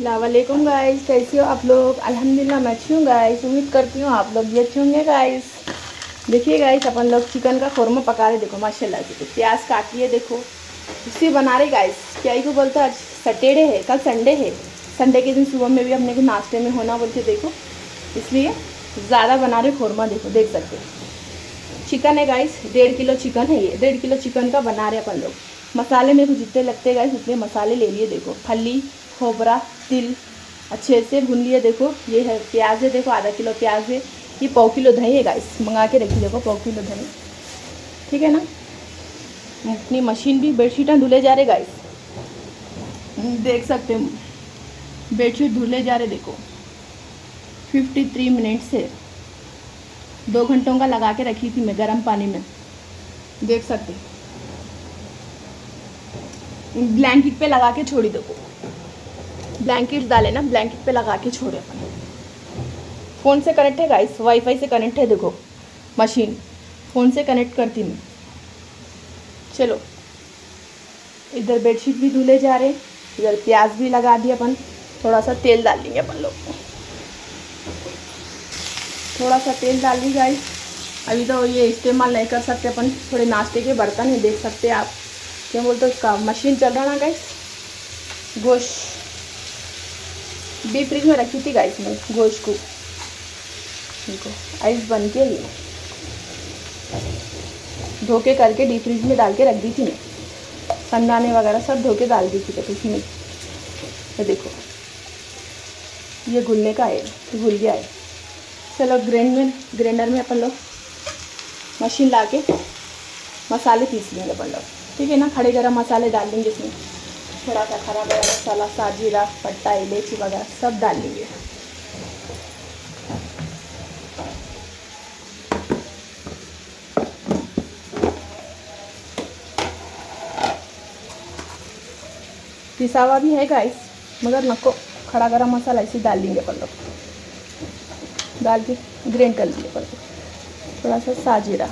अस्सलामुअलैकुम गाइस, कैसे हो आप लोग। अल्हम्दुलिल्लाह मैं अच्छी हूँ गाइस। उम्मीद करती हूँ आप लोग भी अच्छे होंगे गाइस। देखिए गाइस, अपन लोग चिकन का कौरमा पका रहे। देखो माशाल्लाह से, तो प्याज काट लिए। देखो इसी बना रहे गाइस। क्या ही को बोलता, आज सैटरडे है, कल संडे है। संडे के दिन सुबह में भी अपने को नाश्ते में होना बोलते। देखो इसलिए ज़्यादा बना रहे कौरमा। देखो देख सकते हो, चिकन है गाइस, 1.5 किलो चिकन है। ये 1.5 किलो चिकन का बना रहे अपन लोग। मसाले मेरे को जितने लगते हैं गाइस उतने मसाले ले लिए। देखो फली, खोबरा, तिल अच्छे से भून लिए। देखो ये है प्याज है, देखो आधा किलो प्याज है। ये 1/4 किलो दही है गाइस, मंगा के रखी। देखो 1/4 किलो दही, ठीक है ना। अपनी मशीन भी बेडशीटें धुले जा रहे गाइस, देख सकते हो बेडशीट धुले जा रहे। देखो 53 मिनट से 2 घंटों का लगा के रखी थी मैं गर्म पानी में, देख सकते। ब्लैंकेट पे लगा के छोड़ी। देखो ब्लैंकेट डाले ना, ब्लैंकेट पे लगा के छोड़े अपन। फ़ोन से कनेक्ट है गाइस, वाईफाई से कनेक्ट है। देखो मशीन फ़ोन से कनेक्ट करती मैं। चलो इधर बेडशीट भी धुले जा रहे, इधर प्याज भी लगा दिया अपन। थोड़ा सा तेल डाल लेंगे अपन लोग, थोड़ा सा तेल डाल दी गाइस। अभी तो ये इस्तेमाल नहीं कर सकते अपन, थोड़े नाश्ते के बर्तन है, देख सकते हैं आप। क्या बोलते हैं उसका, मशीन चल रहा ना गाइस। गोश्त डीप फ्रिज में रखी थी गाइस मैं, गोश्त को। देखो आइस बन के ये धो के करके डीप फ्रिज में डाल के रख दी थी मैं। संदाने वगैरह सब धो के डाल दी थी। तो इसमें तो देखो ये घुलने का है, घुल गया है। चलो ग्राइंडर में अपन लोग मशीन ला के मसाले पीस लेंगे अपन लोग, ठीक है ना। खड़े गरम मसाले डाल देंगे इसमें, थोड़ा सा खड़ा गरम मसाला, साजीरा, पट्टा, इलायची वगैरह सब डाल लेंगे। पिसा हुआ भी है गाइस, मगर नको खड़ा गरम मसाला इसे डाल लेंगे अपन लोग। डाल के ग्राइंड कर लेंगे अपन लोग। थोड़ा सा साजीरा,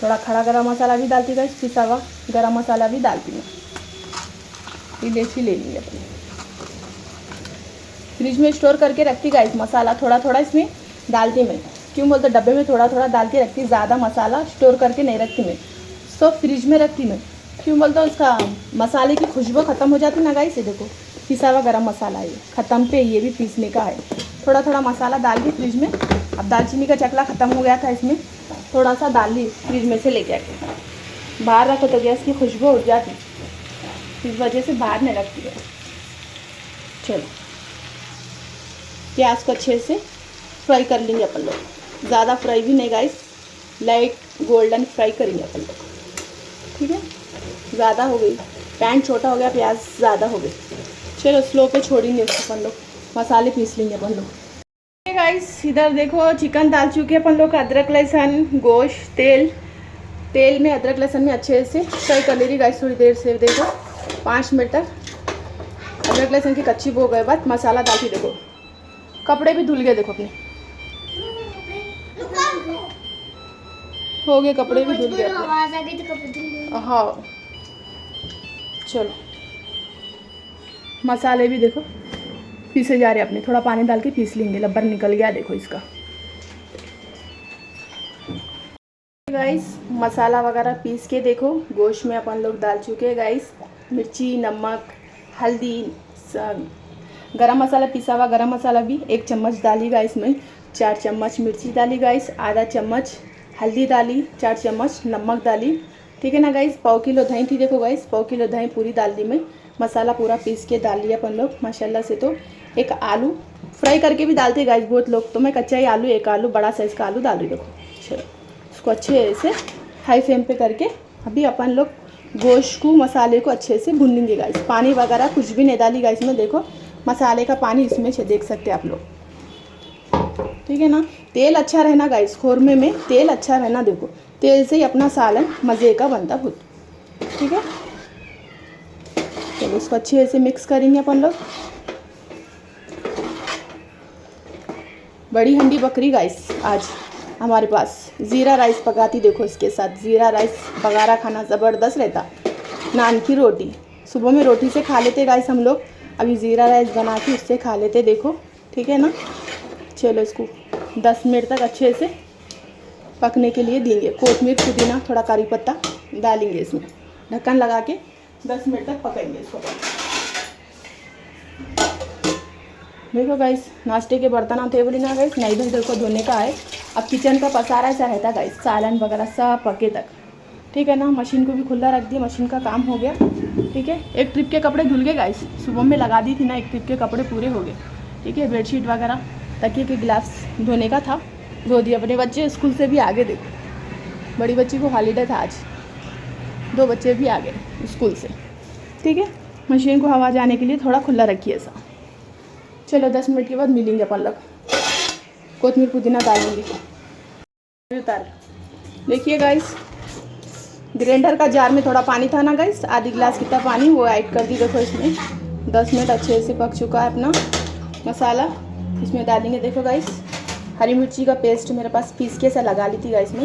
थोड़ा खड़ा गरम मसाला भी डालती गाइस, पिसा हुआ गरम मसाला भी डालती हूँ। इलायची ले ली अपनी, फ्रिज में स्टोर करके रखती गाइस। मसाला थोड़ा थोड़ा इसमें डालती मैं, क्यों बोलते डब्बे में थोड़ा थोड़ा डाल के रखती। ज़्यादा मसाला स्टोर करके नहीं रखती मैं, सब फ्रिज में रखती मैं। क्यों बोलते उसका मसाले की खुशबू ख़त्म हो जाती ना गाइस। ये देखो पिसा हुआ गरम मसाला ये ख़त्म पे, ये भी पीसने का है। थोड़ा थोड़ा मसाला डाल के फ्रिज में। अब दालचीनी का चकला ख़त्म हो गया था इसमें, थोड़ा सा डाल ली फ्रिज में से लेके आके। बाहर रखो तो गैस की खुशबू उड़ जाती, इस वजह से बाहर नहीं रखती है। चलो प्याज को अच्छे से फ्राई कर लेंगे अपन लोग, ज़्यादा फ्राई भी नहीं गाइस, लाइट गोल्डन फ्राई करेंगे अपन लोग, ठीक है। ज़्यादा हो गई, पैन छोटा हो गया, प्याज ज़्यादा हो गई। चलो स्लो पे छोड़ेंगे उसको अपन लोग, मसाले पीस लेंगे अपन लोग। गाइस इधर देखो चिकन डाल चुके अपन लोग, अदरक लहसुन गोश्त तेल में अदरक लहसुन में अच्छे से फ्राई कर ले रही गाइस थोड़ी देर से। देखो 5 मिनट तक अदरक लहसुन की कच्ची हो गए बाद मसाला डाल के। देखो कपड़े भी धुल गए, देखो अपने हो गए, कपड़े भी धुल गए। हाँ चलो मसाले भी देखो पीसे जा रहे अपने, थोड़ा पानी डाल के पीस लेंगे, लब्बर निकल गया देखो इसका। गाइस मसाला वगैरह पीस के देखो गोश्त में अपन लोग डाल चुके हैं गाइस। मिर्ची, नमक, हल्दी, गरम मसाला, पिसा हुआ गरम मसाला भी 1 चम्मच डाली गाइस में। 4 चम्मच मिर्ची डाली गाइस, आधा चम्मच हल्दी डाली, 4 चम्मच नमक डाली, ठीक है ना गाइस। 1/4 किलो दही थी, देखो गाइस 1/4 किलो दही पूरी डाल दी मैं। मसाला पूरा पीस के डाल लिया अपन लोग माशाल्लाह से। तो एक आलू फ्राई करके भी डालते गाइस बहुत लोग, तो मैं कच्चा ही आलू, 1 आलू बड़ा साइज़ का आलू डाल रही। देखो चलो उसको अच्छे से हाई फ्लेम पे करके अभी अपन लोग गोश्त को मसाले को अच्छे से भून लेंगे गाइस। पानी वगैरह कुछ भी नहीं डाली गाइस में, देखो मसाले का पानी इसमें से देख सकते हैं आप लोग, ठीक है ना। तेल अच्छा रहना गाइस, कौरमे में तेल अच्छा रहना। देखो तेल से ही अपना सालन मज़े का बनता भूत, ठीक है। चलो इसको अच्छे से मिक्स करेंगे अपन लोग। बड़ी हंडी बकरी गाइस आज, हमारे पास ज़ीरा राइस पकाती, देखो इसके साथ ज़ीरा राइस बघारा खाना ज़बरदस्त रहता। नान की रोटी, सुबह में रोटी से खा लेते गाइस हम लोग, अभी ज़ीरा राइस बना के उससे खा लेते, देखो ठीक है ना। चलो इसको 10 मिनट तक अच्छे से पकने के लिए देंगे। कोतमीर पुदीना थोड़ा करी पत्ता डालेंगे इसमें, ढक्कन लगा के 10 मिनट तक पकाएंगे इसको। देखो गाइस नाश्ते के बर्तन थे बोली ना गाइस, नहीं भाई देखो धोने का है। अब किचन का पसारा ऐसा रहता गाइस, सालन वगैरह सब पके तक, ठीक है ना। मशीन को भी खुला रख दिया, मशीन का काम हो गया, ठीक है। एक ट्रिप के कपड़े धुल गए गाइस, सुबह में लगा दी थी ना, एक ट्रिप के कपड़े पूरे हो गए, ठीक है। बेडशीट वगैरह तकिए के गिलास धोने का था, धो दिया। अपने बच्चे स्कूल से भी आगे, देखो बड़ी बच्ची को हॉलीडे था आज, 2 बच्चे भी आ गए स्कूल से, ठीक है। मशीन को हवा जाने के लिए थोड़ा खुला रखिए ऐसा। चलो 10 मिनट के बाद मिलेंगे अपन लोग। कोतमीर पुदीना डालेंगे, उतार। देखिए गाइस ग्राइंडर का जार में थोड़ा पानी था ना गाइस, आधी गिलास कितना पानी वो ऐड कर दी। देखो इसमें 10 मिनट अच्छे से पक चुका है अपना मसाला। इसमें डालेंगे देखो गाइस हरी मिर्ची का पेस्ट, मेरे पास पीस के ऐसा लगा ली थी गाइस में,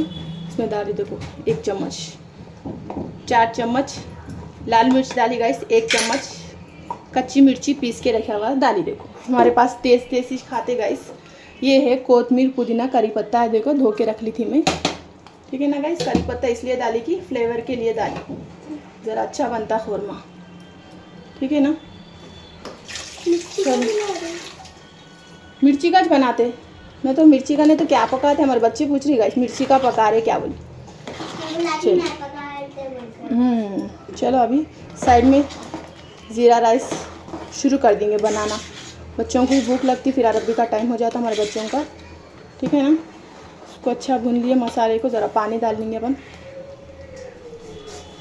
इसमें डाली देखो 1 चम्मच। 4 चम्मच लाल मिर्च डाली गाइस, 1 चम्मच कच्ची मिर्ची पीस के रखा हुआ डाली। देखो हमारे पास तेज़ ही खाते गाइस। ये है कोतमीर पुदीना करी पत्ता है, देखो धो के रख ली थी मैं, ठीक है ना गाइस। करी पत्ता इसलिए डाली कि फ्लेवर के लिए डाली, ज़रा अच्छा बनता खुरमा, ठीक है ना। मिर्ची का बनाते, मैं तो मिर्ची का नहीं तो क्या पकाते, हमारे बच्चे पूछ रही गाइस मिर्ची का पका रहे क्या बोली। चलो अभी साइड में ज़ीरा राइस शुरू कर देंगे बनाना। बच्चों को भी भूख लगती, फिर अरबी का टाइम हो जाता हमारे बच्चों का, ठीक है ना। उसको अच्छा भून लिए मसाले को, ज़रा पानी डाल लेंगे अपन,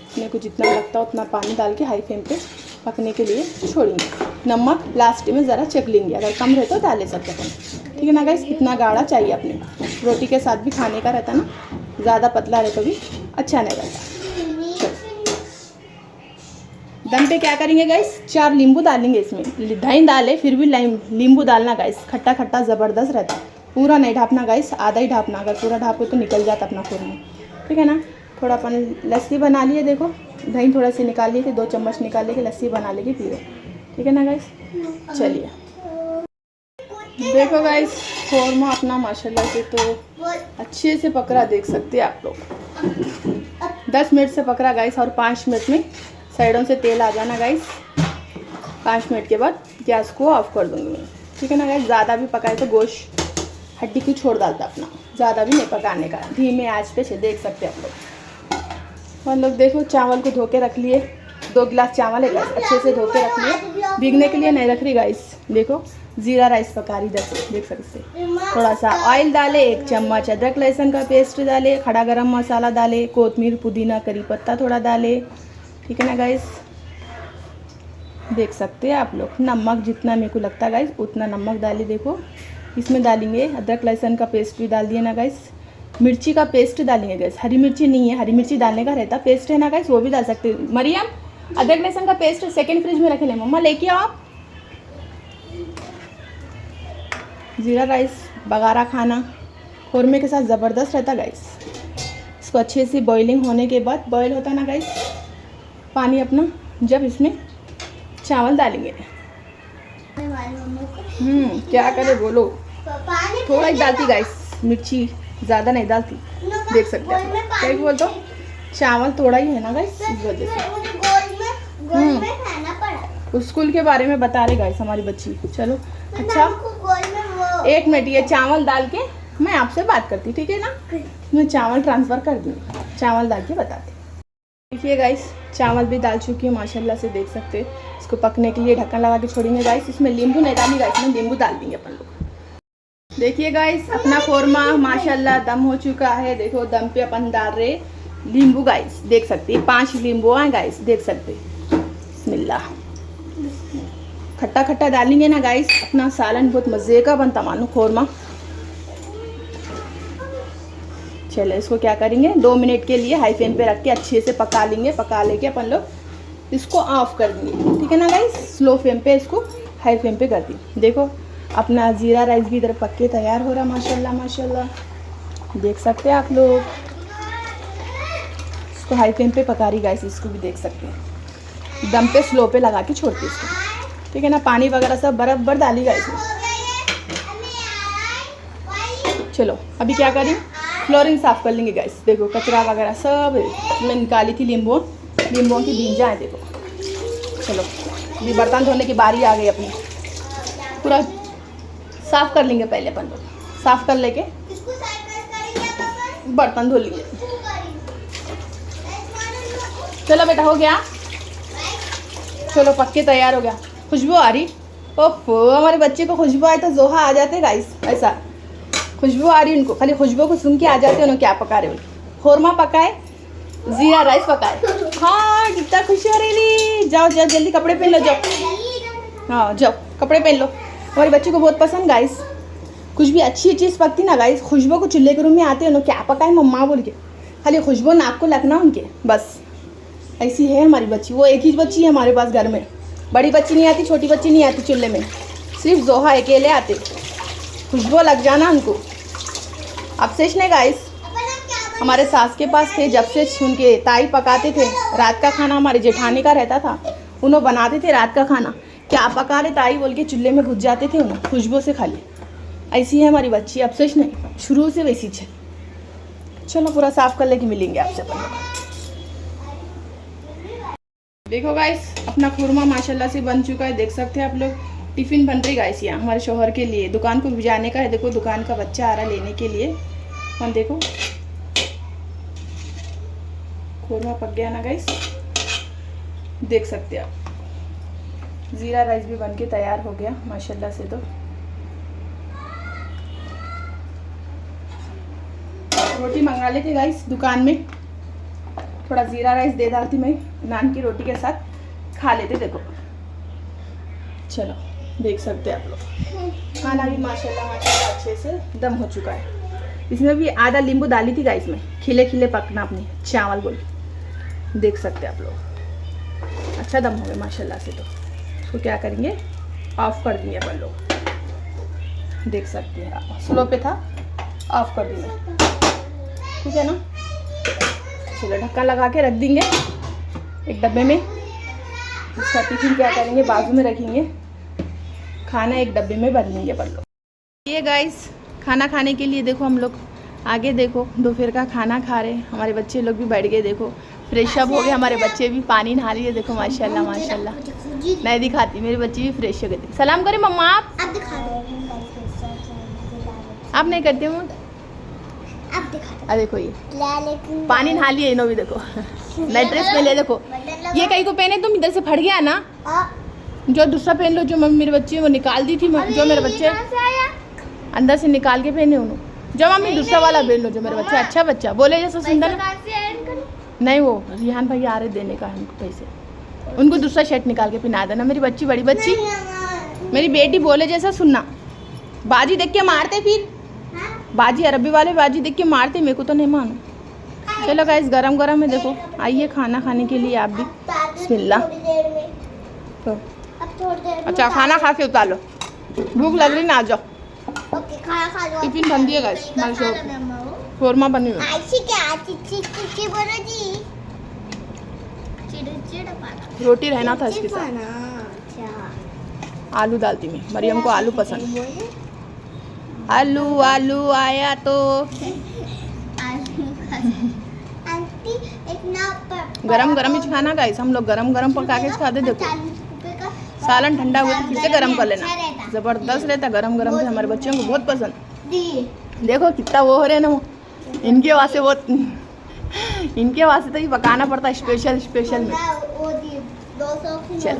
अपने को जितना लगता है उतना पानी डाल के हाई फ्लेम पे पकने के लिए छोड़ेंगे। नमक लास्ट में ज़रा चख लेंगे, अगर कम रहे तो डाले सकते अपन, ठीक है ना गाइस। इतना गाढ़ा चाहिए अपने को, रोटी के साथ भी खाने का रहता ना, ज़्यादा पतला रहे तो भी अच्छा नहीं रहता। दम पे क्या करेंगे गाइस, 4 नींबू डालेंगे इसमें। दही डाले फिर भी नींबू डालना गाइस, खट्टा खट्टा ज़बरदस्त रहता है। पूरा नहीं ढापना गाइस, आधा ही ढापना, अगर पूरा ढापो तो निकल जाता अपना खुरमा, ठीक है ना। थोड़ा अपन लस्सी बना लिए, देखो दही थोड़ा सी निकाल लिए थे, 2 चम्मच निकाल लेके लस्सी बना लेके पी लो, ठीक है ना गाइस। चलिए देखो गाइस खुरमा अपना माशाल्लाह से तो अच्छे से पक रहा, देख सकते हैं आप लोग। 10 मिनट से पक रहा गाइस, और 5 मिनट में साइडों से तेल आ जाना गाइस। 5 मिनट के बाद गैस को ऑफ कर दूँगी मैं, ठीक है ना गाइस। ज़्यादा भी पकाए तो गोश्त हड्डी को छोड़ डालता अपना, ज़्यादा भी नहीं पकाने का, धीमे आंच पे से देख सकते हैं आप लोग। हम लोग देखो चावल को धो के रख लिए, 2 गिलास चावल है गाइस, अच्छे से धो के रख लिए, भीगने के लिए नहीं रख रही गाइस। देखो ज़ीरा राइस पका रही, देख सकते। थोड़ा सा ऑयल डाले, 1 चम्मच अदरक लहसुन का पेस्ट डाले, खड़ा गरम मसाला डाले, कोतमीर पुदीना करी पत्ता थोड़ा डाले, ठीक है ना गाइस। देख सकते हैं आप लोग, नमक जितना मेरे को लगता है गाइस उतना नमक डाली। देखो इसमें डालेंगे अदरक लहसुन का पेस्ट भी डाल दिए ना गाइस, मिर्ची का पेस्ट डालेंगे गाइस, हरी मिर्ची नहीं है, हरी मिर्ची डालने का रहता, पेस्ट है ना गाइस वो भी डाल सकते हैं। मरियम अदरक लहसुन का पेस्ट सेकंड फ्रिज में रखे ले, मम्मा लेके आओ आप। ज़ीरा राइस बघारा खाना खुरमे के साथ ज़बरदस्त रहता गाइस। इसको अच्छे से बॉइलिंग होने के बाद, बॉयल होता ना गाइस पानी अपना, जब इसमें चावल डालेंगे। क्या करे बोलो, थोड़ा ही डालती गाइस, मिर्ची ज़्यादा नहीं डालती, देख सकते हैं। क्या बोल दो, चावल थोड़ा ही है ना गाइस, इस वजह से। स्कूल के बारे में बता रहे गाइस हमारी बच्ची। चलो अच्छा 1 मिनट, ये चावल डाल के मैं आपसे बात करती, ठीक है ना। मैं चावल ट्रांसफ़र कर दूँगी, चावल डाल के बताती। देखिए गाइस चावल भी डाल चुकी हूँ माशाल्लाह से, देख सकते हैं। इसको पकने के लिए ढक्कन लगा के छोड़ेंगे गाइस। इसमें नींबू नहीं डाली गाइस, में नींबू डाल देंगे अपन लोग। देखिए गाइस अपना खुरमा माशाल्लाह दम हो चुका है। देखो दम पे अपन डाल रहे नींबू गाइस, देख सकते हैं 5 नींबू हैं गाइस, देख सकते। बिस्मिल्लाह, खट्टा खट्टा डालेंगे ना गाइस, अपना सालन बहुत मज़े का बनता मानो खुरमा। चलो इसको क्या करेंगे, 2 मिनट के लिए हाई फ्लेम पे रख के अच्छे से पका लेंगे। पका लेके अपन लोग इसको ऑफ कर देंगे, ठीक है ना गाइस। स्लो फ्लेम पे इसको हाई फ्लेम पे कर दी। देखो अपना ज़ीरा राइस भी इधर पक के तैयार हो रहा माशाल्लाह माशाल्लाह। देख सकते हैं आप लोग। इसको हाई फ्लेम पे पका रही गाइस, इसको भी देख सकते हैं। दम पे स्लो पे लगा के छोड़ती इसको, ठीक है ना। पानी वगैरह सब बराबर डाली गाइस में। चलो अभी क्या करें, फ्लोरिंग साफ़ कर लेंगे गाइस। देखो कचरा वगैरह सब मैं निकाली थी, नींबुओं की बीजा है देखो। चलो अभी बर्तन धोने की बारी आ गई अपनी। पूरा साफ़ कर लेंगे पहले अपन लोग, साफ़ कर लेके बर्तन धो लेंगे। चलो बेटा हो गया, चलो पक्के तैयार हो गया। खुशबू आ रही, ओफो हमारे बच्चे को खुशबू आए तो जोहा आ जाते गाइस। ऐसा खुशबू आ रही उनको, खाली खुशबू को सुन के आ जाते उन्होंने क्या पका रहे हो। खोरमा पकाए, जीरा राइस पकाए। हाँ कितना खुशी हो रही। जाओ जाओ जल्दी कपड़े पहन लो, जाओ हाँ जाओ कपड़े पहन लो। हमारे बच्चे को बहुत पसंद गाइस। कुछ भी अच्छी चीज़ पकती ना गाइस, खुशबू को चूल्हे के रूम में आते हैं क्या पकाए मम्मा बोल के, खाली खुशबू नाक को लगना उनके बस। ऐसी है हमारी बच्ची। वो एक ही बच्ची है हमारे पास घर में, बड़ी बच्ची नहीं आती, छोटी बच्ची नहीं आती चूल्हे में, सिर्फ जोहा अकेले आते। खुशबू लग जाना उनको। अवशेष ने गाइस हमारे सास के पास थे, जब से उनके ताई पकाते थे रात का खाना, हमारे जेठानी का रहता था, उन्होंने बनाते थे रात का खाना। क्या पका रहे ताई बोल के चूल्हे में घुस जाते थे उन्होंने खुशबू से खाली। ऐसी है हमारी बच्ची, अवशेष नहीं, शुरू से वैसी है। चलो पूरा साफ कर लेके मिलेंगे आपसे। देखो गाइस अपना खुरमा माशाल्लाह से बन चुका है, देख सकते हैं आप लोग। टिफ़िन बन रही गाइस यहाँ हमारे शौहर के लिए, दुकान को भिजाने का है। देखो दुकान का बच्चा आ रहा लेने के लिए। और देखो खुरमा पक गया ना गाइस, देख सकते हैं आप। ज़ीरा राइस भी बन के तैयार हो गया माशाल्लाह से। तो रोटी मंगा लेते गाइस दुकान में, थोड़ा ज़ीरा राइस दे डालती मैं, नान की रोटी के साथ खा लेते। देखो चलो देख सकते हैं आप लोग। खाना भी माशाल्लाह अच्छे से दम हो चुका है। इसमें भी आधा नींबू डाली थी गाइस में, खिले खिले पकना अपनी चावल बोल, देख सकते हैं आप लोग। अच्छा दम हो गया माशाल्लाह से। तो इसको क्या करेंगे, ऑफ कर देंगे अपन लोग, देख सकते हैं। स्लो पे था, ऑफ कर देंगे, ठीक है ना। चलो ढक्कन लगा के रख देंगे एक डब्बे में। इसका टिफिन क्या करेंगे, बाजू में रखेंगे, खाना एक डब्बे में भर लेंगे अपन लोग। ये गाइस खाना खाने के लिए देखो हम लोग आगे देखो दोपहर का खाना खा रहे हैं। हमारे बच्चे लोग भी बैठ गए, देखो फ्रेश अप हो गए हमारे बच्चे भी, पानी नहा रही है देखो माशाल्लाह माशाल्लाह। नहीं दिखाती, मेरी बच्ची भी फ्रेश हो गई। सलाम करें मम्मा आप नहीं करते हो। अरे देखो ये पानी नहा लिए इन्हों भी, देखो नई ड्रेस में ले। देखो ये कहीं को पहने तुम इधर से फट गया ना, जो दूसरा पहन लो। जो मेरी बच्ची वो निकाल दी थी, जो मेरे बच्चे अंदर से निकाल के पहने उन्होंने। जो मम्मी दूसरा वाला पहन लो जो मेरे बच्चे। अच्छा बच्चा बोले जैसा सुंदर नहीं, वो रिहान भाई आ रहे देने का हमको पैसे, उनको दूसरा शर्ट निकाल के पहना देना। मेरी बच्ची बड़ी बच्ची मेरी बेटी बोले जैसा सुनना। बाजी देख के मारते, फिर बाजी अरबी वाले बाजी देख के मारते, मेरे को तो नहीं मानो। चलो गाइस गरम गरम है देखो, आइए खाना खाने के लिए आप भी। बिस्मिल्लाह। तो अच्छा खाना खा के उतार लो, भूख लग रही ना, आ जाओ। टिफिन बन दिए गाइस, खुरमा बनी हुई। रोटी रहना था इसके साथ, आलू डालती मैं, मरियम को आलू पसंद। आलू आलू आया तो गरम गरम ही खाना गाइस, हम लोग गरम गरम पका के खाते। देखो सालन ठंडा हुआ तो फिर से गरम कर लेना, ज़बरदस्त रहता गरम गरम से। हमारे बच्चों को बहुत पसंद। देखो कितना वो हो रहे ना, वो इनके वास्ते बहुत, इनके वास्ते तो ये पकाना पड़ता है स्पेशल स्पेशल में। चल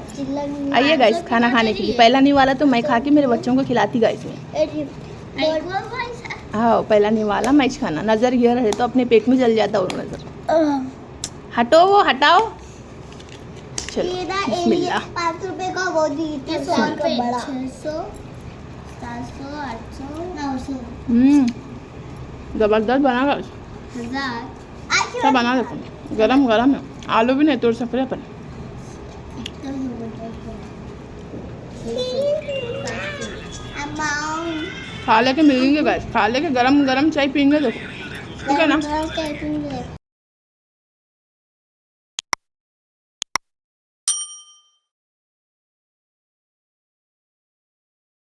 आइए गाइस खाना खाने के लिए। पहला निवाला तो मैं खा के मेरे बच्चों को खिलाती गाइस में। हाँ पहला निवाला मैं खाना, नज़र ये रहे तो अपने पेट में जल जाता और नज़र। हटो वो हटाओ। चलो बिस्मिल्लाह। 5 रुपए का वो दी थी, 100 का बड़ा, 600 700 800 900। जबरदस्त बना कर 1000 सब बना देते, गरम गरम है। आलू भी नहीं तोड़ सकते अपन। खा लेके मिलेंगे गाइस, खा लेके गरम गरम चाय पीएंगे। देखो ठीक है ना? कैटरिंग